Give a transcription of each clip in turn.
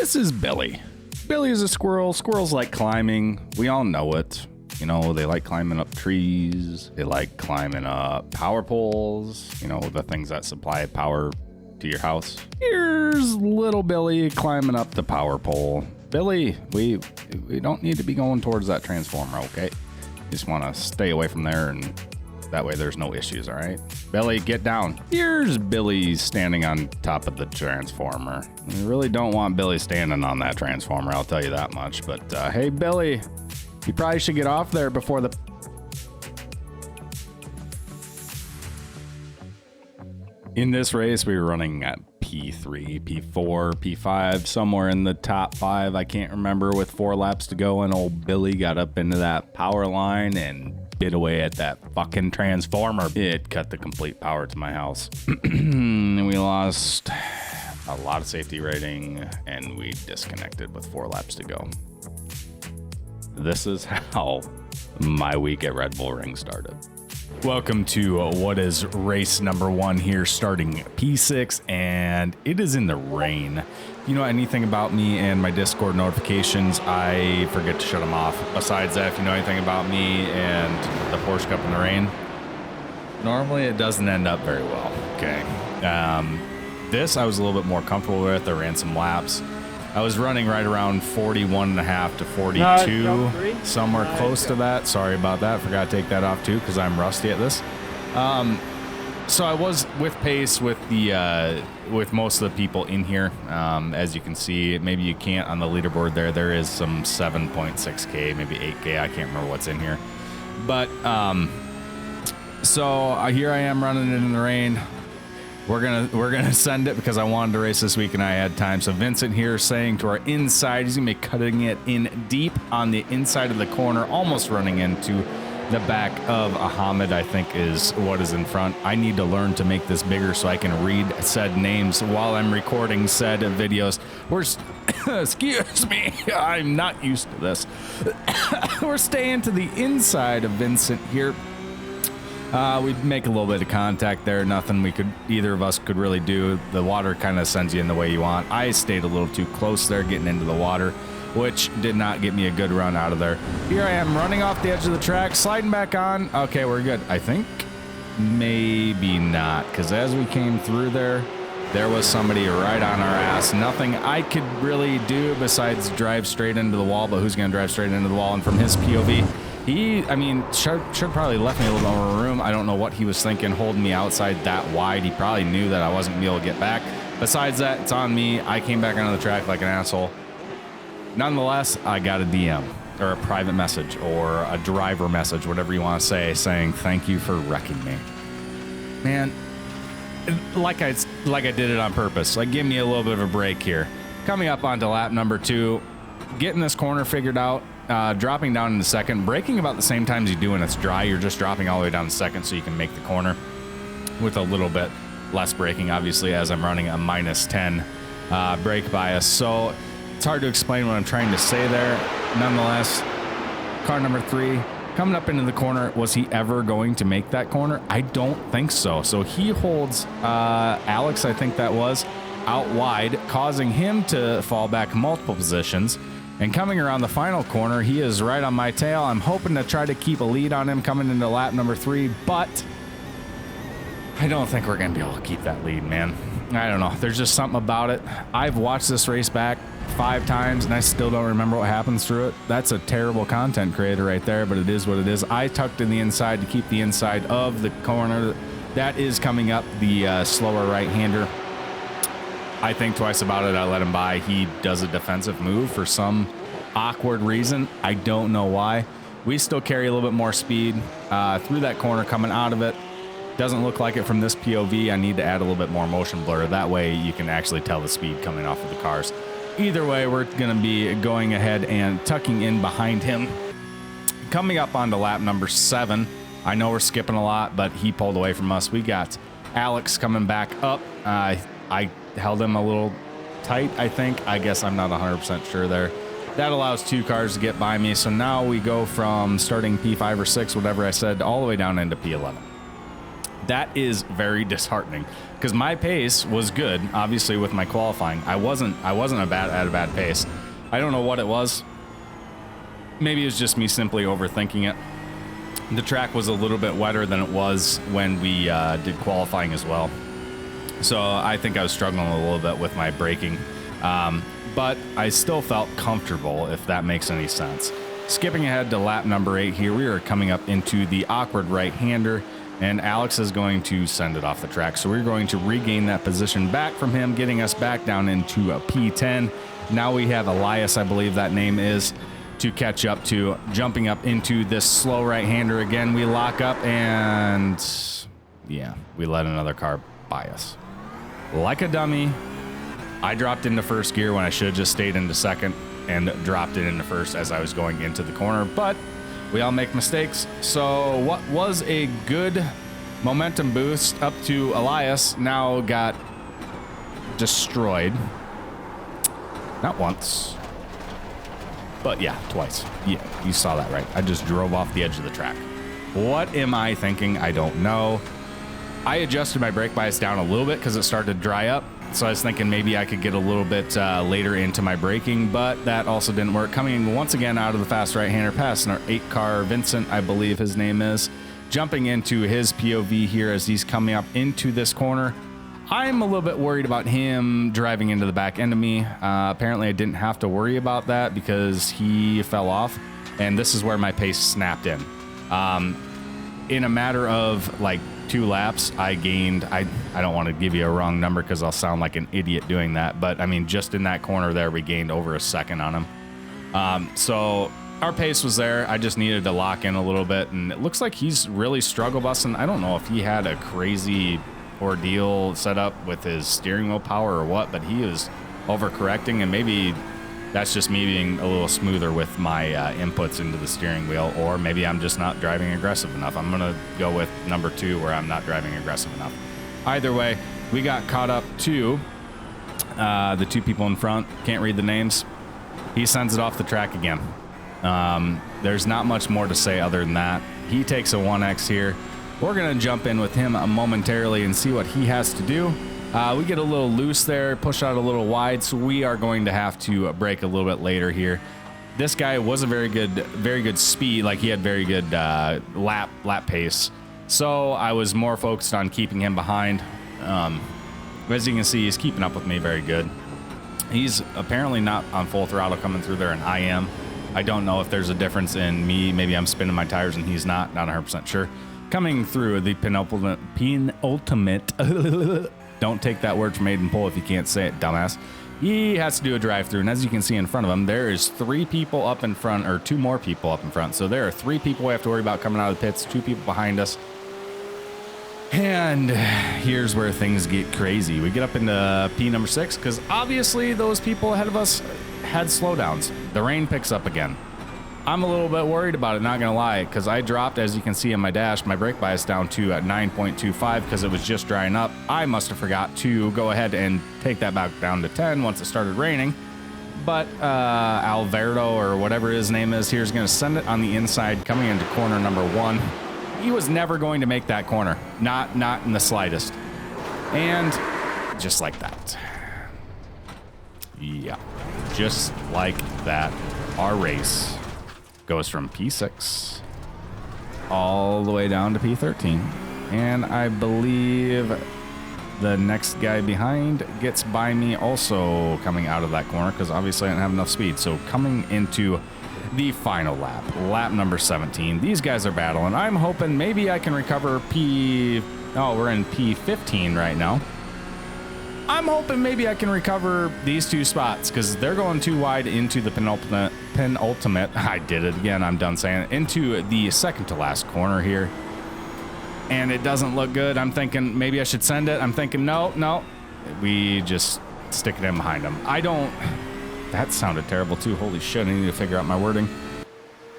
This is Billy. Billy is a squirrel. Squirrels like climbing. We all know it. You know, they like climbing up trees. They like climbing up power poles. You know, the things that supply power to your house. Here's little Billy climbing up the power pole. Billy, we don't need to be going towards that transformer, okay? Just want to stay away from there, and that way there's no issues, all right? Billy, get down. Here's Billy standing on top of the transformer. We really don't want Billy standing on that transformer, I'll tell you that much. But hey, Billy, you probably should get off there before the... In this race, we were running at P3, P4, P5, somewhere in the top 5. I can't remember, with 4 laps to go, and old Billy got up into that power line and bit away at that fucking transformer. It cut the complete power to my house. And we lost a lot of safety rating, and we disconnected with 4 laps to go. This is how my week at Red Bull Ring started. Welcome to what is race number 1 here, starting P6, and it is in the rain. If you know anything about me and my Discord notifications, I forget to shut them off. Besides that, if you know anything about me and the Porsche Cup in the rain, normally it doesn't end up very well, okay? This I was a little bit more comfortable with. I ran some laps. I was running right around 41.5 to 42, somewhere close to that. Sorry about that. Forgot to take that off too, because I'm rusty at this. So I was with pace with the with most of the people in here. As you can see, maybe you can't on the leaderboard there. There is some 7.6K, maybe 8K. I can't remember what's in here. But so here I am running it in the rain. We're gonna send it because I wanted to race this week and I had time. So Vincent here saying to our inside, he's gonna be cutting it in deep on the inside of the corner, almost running into the back of Ahmed, I think is what is in front. I need to learn to make this bigger so I can read said names while I'm recording said videos. Excuse me, I'm not used to this. We're staying to the inside of Vincent here. We make a little bit of contact there. Nothing either of us could really do. The water kind of sends you in the way you want. I stayed a little too close there, getting into the water, which did not get me a good run out of there. Here I am running off the edge of the track, sliding back on. Okay, we're good. I think maybe not, because as we came through there was somebody right on our ass. Nothing I could really do besides drive straight into the wall, but who's going to drive straight into the wall? And from his POV, should probably left me a little bit more room. I don't know what he was thinking, holding me outside that wide. He probably knew that I wasn't going to be able to get back. Besides that, it's on me. I came back onto the track like an asshole. Nonetheless, I got a DM or a private message or a driver message, whatever you want to say, saying thank you for wrecking me. Man, like I did it on purpose. Like, give me a little bit of a break here. Coming up onto lap number 2, getting this corner figured out. Dropping down into second, braking about the same time as you do when it's dry. You're just dropping all the way down to second so you can make the corner with a little bit less braking, obviously, as I'm running a -10 brake bias. So it's hard to explain what I'm trying to say there. Nonetheless, car number 3 coming up into the corner. Was he ever going to make that corner? I don't think so. So he holds Alex, I think that was, out wide, causing him to fall back multiple positions. And coming around the final corner, he is right on my tail. I'm hoping to try to keep a lead on him coming into lap number 3, but I don't think we're going to be able to keep that lead, man. I don't know. There's just something about it. I've watched this race back 5 times, and I still don't remember what happens through it. That's a terrible content creator right there, but it is what it is. I tucked in the inside to keep the inside of the corner. That is coming up the slower right-hander. I think twice about it. I let him by. He does a defensive move for some awkward reason. I don't know why. We still carry a little bit more speed through that corner coming out of it. Doesn't look like it from this POV. I need to add a little bit more motion blur. That way you can actually tell the speed coming off of the cars. Either way, we're going to be going ahead and tucking in behind him. Coming up onto lap number 7. I know we're skipping a lot, but he pulled away from us. We got Alex coming back up. I held him a little tight, I think. I guess I'm not 100% sure there. That allows 2 cars to get by me. So now we go from starting P5 or 6, whatever I said, all the way down into P11. That is very disheartening because my pace was good. Obviously, with my qualifying, I wasn't at a bad pace. I don't know what it was. Maybe it was just me simply overthinking it. The track was a little bit wetter than it was when we did qualifying as well. So I think I was struggling a little bit with my braking. But I still felt comfortable, if that makes any sense. Skipping ahead to lap number 8 here, we are coming up into the awkward right-hander, and Alex is going to send it off the track. So we're going to regain that position back from him, getting us back down into a P10. Now we have Elias, I believe that name is, to catch up to, jumping up into this slow right-hander again. We lock up, and yeah, we let another car by us. Like a dummy, I dropped into first gear when I should have just stayed into second and dropped it into first as I was going into the corner, but we all make mistakes. So what was a good momentum boost up to Elias now got destroyed. Not once, but yeah, twice. Yeah, you saw that right. I just drove off the edge of the track. What am I thinking? I don't know. I adjusted my brake bias down a little bit because it started to dry up. So I was thinking maybe I could get a little bit later into my braking, but that also didn't work. Coming once again out of the fast right-hander pass in our 8 car, Vincent, I believe his name is, jumping into his POV here as he's coming up into this corner. I'm a little bit worried about him driving into the back end of me. Apparently I didn't have to worry about that because he fell off, and this is where my pace snapped in. In a matter of like 2 laps, I gained, I don't want to give you a wrong number because I'll sound like an idiot doing that, but I mean, just in that corner there, we gained over a second on him. So our pace was there. I just needed to lock in a little bit, and it looks like he's really struggle busting. I don't know if he had a crazy ordeal set up with his steering wheel power or what, but he is overcorrecting, and maybe that's just me being a little smoother with my inputs into the steering wheel, or maybe I'm just not driving aggressive enough. I'm gonna go with number 2, where I'm not driving aggressive enough. Either way, we got caught up to the 2 people in front. Can't read the names. He sends it off the track again. There's not much more to say other than that. He takes a 1X here. We're gonna jump in with him momentarily and see what he has to do. We get a little loose there, push out a little wide, so we are going to have to brake a little bit later here. This guy was a very good speed, like he had very good lap pace. So I was more focused on keeping him behind. As you can see, he's keeping up with me very good. He's apparently not on full throttle coming through there, and I am. I don't know if there's a difference in me. Maybe I'm spinning my tires and he's not 100% sure. Coming through the penultimate don't take that word from Aiden Pohl if you can't say it, dumbass. He has to do a drive-through, and as you can see in front of him, there is 3 people up in front, or 2 more people up in front. So there are 3 people we have to worry about coming out of the pits, 2 people behind us. And here's where things get crazy. We get up into P number 6, because obviously those people ahead of us had slowdowns. The rain picks up again. I'm a little bit worried about it, not gonna lie, because I dropped, as you can see on my dash, my brake bias down to 9.25 because it was just drying up. I must have forgot to go ahead and take that back down to 10 once it started raining. But Alberto, or whatever his name is here, is gonna send it on the inside coming into corner number 1. He was never going to make that corner, not in the slightest. And just like that. Yeah, just like that, our race goes from P6 all the way down to P13. And I believe the next guy behind gets by me also coming out of that corner because obviously I didn't have enough speed. So coming into the final lap, lap number 17, these guys are battling. I'm hoping maybe I can recover we're in P15 right now. I'm hoping maybe I can recover these 2 spots because they're going too wide into the penultimate. I did it again. I'm done saying it. Into the second to last corner here. And it doesn't look good. I'm thinking maybe I should send it. I'm thinking, no. We just stick it in behind them. That sounded terrible too. Holy shit. I need to figure out my wording.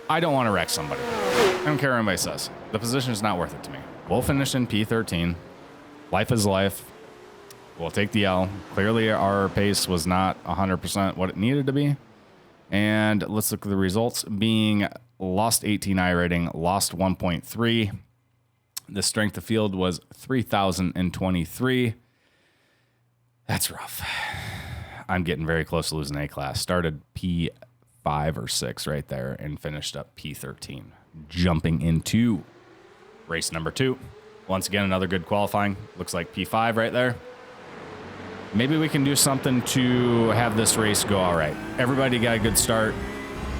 I don't want to wreck somebody. I don't care what anybody says. The position is not worth it to me. We'll finish in P13. Life is life. We'll take the L. Clearly, our pace was not 100% what it needed to be. And let's look at the results. Being lost 18 iRating, lost 1.3. The strength of field was 3,023. That's rough. I'm getting very close to losing A class. Started P5 or 6 right there and finished up P13. Jumping into race number 2. Once again, another good qualifying. Looks like P5 right there. Maybe we can do something to have this race go all right. Everybody got a good start.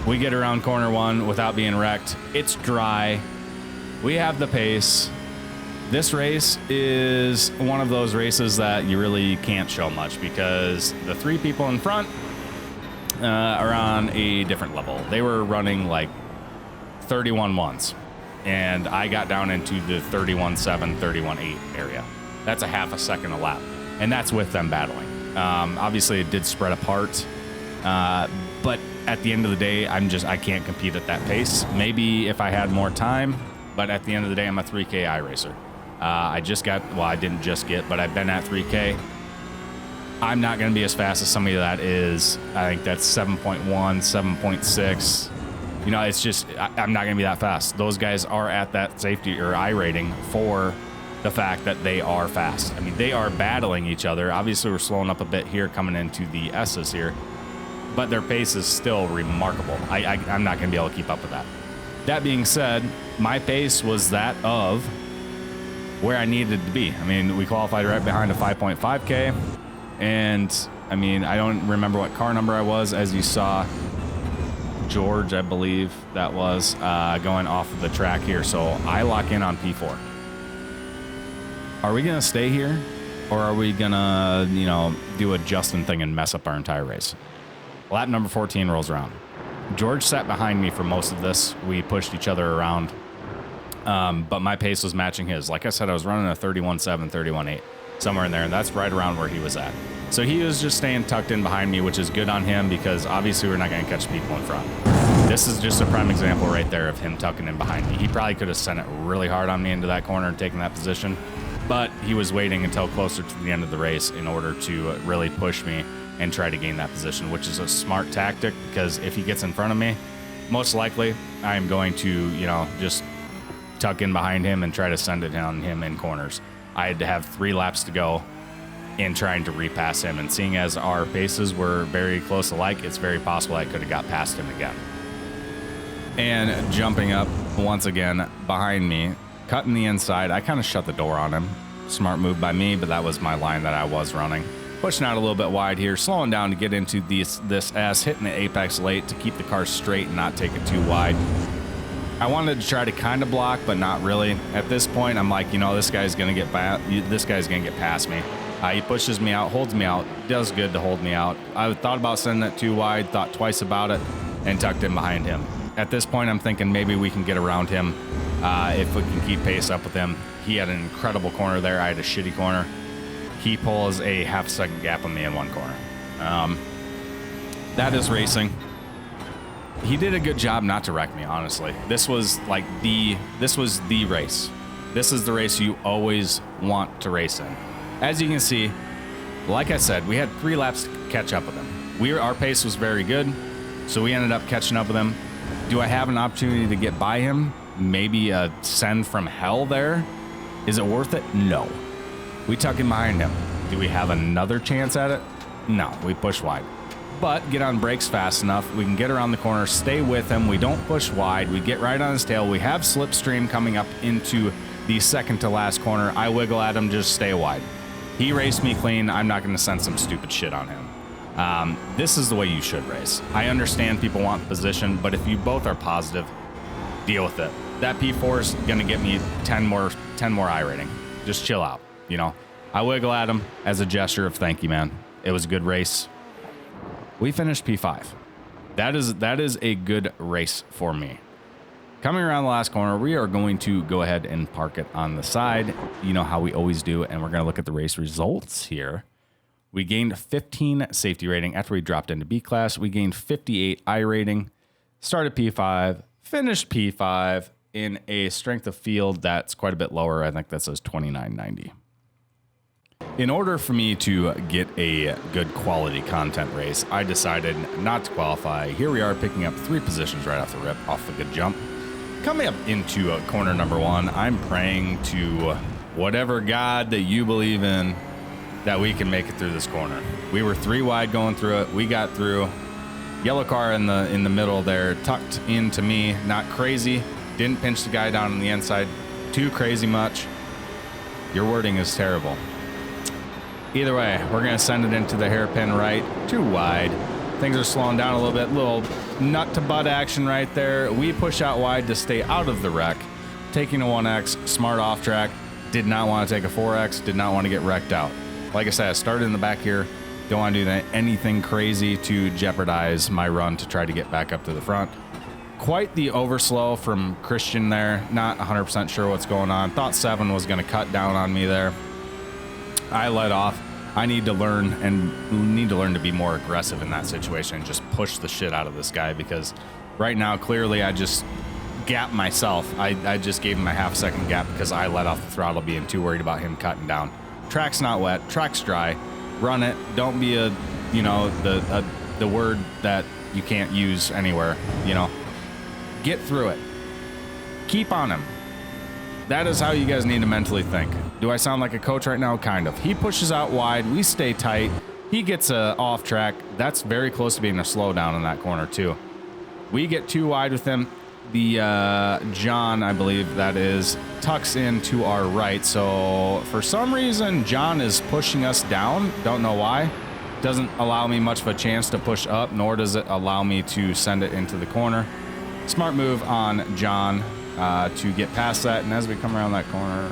We get around corner 1 without being wrecked. It's dry. We have the pace. This race is one of those races that you really can't show much because the 3 people in front are on a different level. They were running like 31.1s, and I got down into the 31.7, 31.8 area. That's a half a second a lap, and that's with them battling. Obviously, it did spread apart, but at the end of the day, I can't compete at that pace. Maybe if I had more time, but at the end of the day, I'm a 3K iRacer. I didn't just get, but I've been at 3K. I'm not going to be as fast as somebody that is, I think that's 7.1, 7.6. You know, it's just, I'm not going to be that fast. Those guys are at that safety or I rating for the fact that they are fast. I mean, they are battling each other. Obviously, we're slowing up a bit here coming into the S's here, but their pace is still remarkable. I'm not going to be able to keep up with that. That being said, my pace was that of where I needed to be. I mean, we qualified right behind a 5.5K, and I mean, I don't remember what car number I was, as you saw George, I believe that was, going off of the track here. So I lock in on P4. Are we gonna stay here, or are we gonna, you know, do a Justin thing and mess up our entire race? Lap number 14 rolls around. George sat behind me for most of this. We pushed each other around. But my pace was matching his. Like I said, I was running a 31.7, 31.8, somewhere in there, and that's right around where he was at. So he was just staying tucked in behind me, which is good on him because obviously we're not going to catch people in front. This is just a prime example right there of him tucking in behind me. He probably could have sent it really hard on me into that corner and taken that position, but he was waiting until closer to the end of the race in order to really push me and try to gain that position, which is a smart tactic because if he gets in front of me, most likely I am going to, you know, just tuck in behind him and try to send it on him in corners. I had to have 3 laps to go in trying to repass him, and seeing as our paces were very close alike, it's very possible I could have got past him again. And jumping up once again behind me, cutting the inside, I kind of shut the door on him. Smart move by me, but that was my line that I was running. Pushing out a little bit wide here, slowing down to get into this S, hitting the apex late to keep the car straight and not take it too wide. I wanted to try to kind of block, but not really. At this point, I'm like, you know, this guy's gonna get past me. He pushes me out, holds me out, does good to hold me out. I thought about sending it too wide, thought twice about it, and tucked in behind him. At this point, I'm thinking maybe we can get around him if we can keep pace up with him. He had an incredible corner there. I had a shitty corner. He pulls a half-second gap on me in one corner. That is racing. He did a good job not to wreck me, honestly. This was the race. This is the race you always want to race in. As you can see, like I said, we had 3 laps to catch up with him. Our pace was very good, so we ended up catching up with him. Do I have an opportunity to get by him? Maybe a send from hell there? Is it worth it? No. We tuck in behind him. Do we have another chance at it? No, we push wide. But get on brakes fast enough. We can get around the corner, stay with him. We don't push wide. We get right on his tail. We have slipstream coming up into the second to last corner. I wiggle at him, just stay wide. He raced me clean. I'm not going to send some stupid shit on him. This is the way you should race. I understand people want the position, but if you both are positive, deal with it. That P4 is going to get me 10 more I rating. Just chill out, you know. I wiggle at him as a gesture of thank you, man. It was a good race. We finished P5. That is a good race for me. Coming around the last corner, we are going to go ahead and park it on the side. You know how we always do, and we're going to look at the race results here. We gained 15 safety rating after we dropped into B class. We gained 58 I rating, started P5, finished P5 in a strength of field that's quite a bit lower. I think that says 2990. In order for me to get a good quality content race, I decided not to qualify. Here we are picking up 3 positions right off the rip, off a good jump. Coming up into corner number 1, I'm praying to whatever God that you believe in that we can make it through this corner. We were 3 wide going through it. We got through. Yellow car in the middle there, tucked into me, not crazy. Didn't pinch the guy down on the inside too crazy much. Your wording is terrible. Either way, we're gonna send it into the hairpin right, too wide. Things are slowing down a little bit, little nut to butt action right there. We push out wide to stay out of the wreck. Taking a 1X, smart off track. Did not want to take a 4X, did not want to get wrecked out. Like I said, I started in the back here. Don't want to do anything crazy to jeopardize my run to try to get back up to the front. Quite the overslow from Christian there. Not 100% sure what's going on. Thought 7 was going to cut down on me there. I let off. I need to learn to be more aggressive in that situation and just push the shit out of this guy, because right now, clearly, I just gapped myself. I just gave him a half-second gap because I let off the throttle, being too worried about him cutting down. Track's not wet. Track's dry. Run it. Don't be the word that you can't use anywhere. Get through it. Keep on him. That is how you guys need to mentally think. Do I sound like a coach right now? Kind of. He pushes out wide. We stay tight. He gets off track. That's very close to being a slowdown in that corner too. We get too wide with him. The John, I believe that is, tucks in to our right. So for some reason, John is pushing us down. Don't know why. Doesn't allow me much of a chance to push up, nor does it allow me to send it into the corner. Smart move on John to get past that. And as we come around that corner,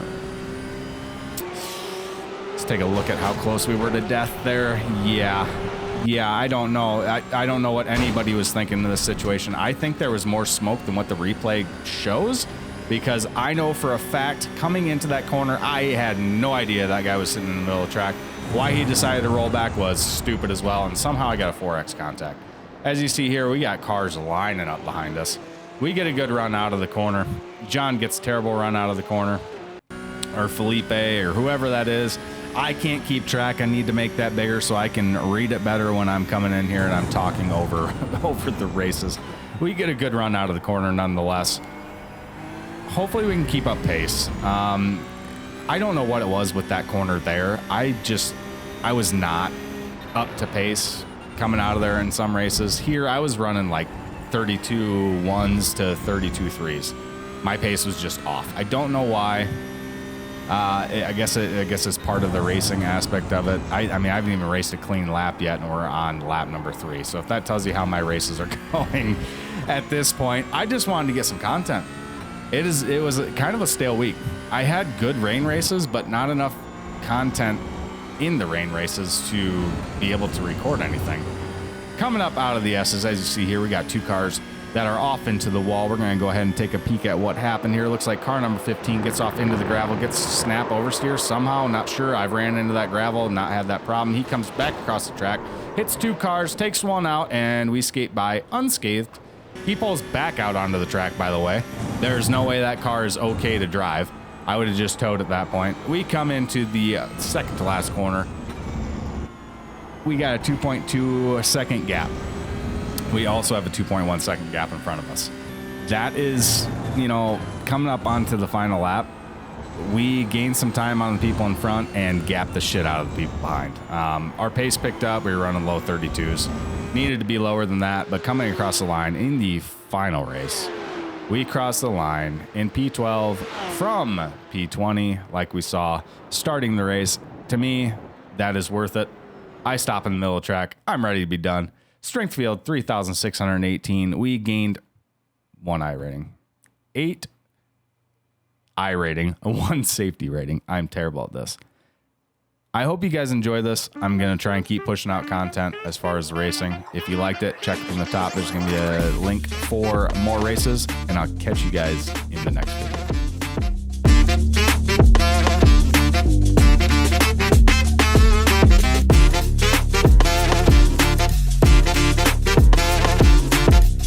let's take a look at how close we were to death there. Yeah, I don't know. I don't know what anybody was thinking in this situation. I think there was more smoke than what the replay shows, because I know for a fact coming into that corner, I had no idea that guy was sitting in the middle of the track. Why he decided to roll back was stupid as well, and somehow I got a 4X contact. As you see here, we got cars lining up behind us. We get a good run out of the corner. John gets a terrible run out of the corner, or Felipe, or whoever that is. I can't keep track. I need to make that bigger so I can read it better when I'm coming in here and I'm talking over the races. We get a good run out of the corner nonetheless. Hopefully we can keep up pace. I don't know what it was with that corner there. I was not up to pace coming out of there in some races. Here I was running like 32 1s to 32 3s. My pace was just off. I don't know why. I guess it's part of the racing aspect of it. I mean, I haven't even raced a clean lap yet, and we're on lap number 3. So if that tells you how my races are going at this point, I just wanted to get some content. It was kind of a stale week. I had good rain races, but not enough content in the rain races to be able to record anything. Coming up out of the S's, as you see here, we got 2 cars that are off into the wall. We're going to go ahead and take a peek at what happened here. Looks like car number 15 gets off into the gravel, gets snap oversteer somehow. Not sure. I've ran into that gravel, not had that problem. He comes back across the track, hits 2 cars, takes 1 out, and we skate by unscathed. He pulls back out onto the track, by the way. There's no way that car is okay to drive. I would have just towed at that point. We come into the second to last corner. We got a 2.2 second gap. We also have a 2.1 second gap in front of us. That is, coming up onto the final lap, we gained some time on the people in front and gapped the shit out of the people behind. Our pace picked up. We were running low 32s. Needed to be lower than that, but coming across the line in the final race, we crossed the line in P12 from P20, like we saw starting the race. To me, that is worth it. I stop in the middle of the track. I'm ready to be done. Strength field, 3,618. We gained 1 I rating, 8 I rating, 1 safety rating. I'm terrible at this. I hope you guys enjoy this. I'm going to try and keep pushing out content as far as the racing. If you liked it, check from the top. There's going to be a link for more races, and I'll catch you guys in the next video.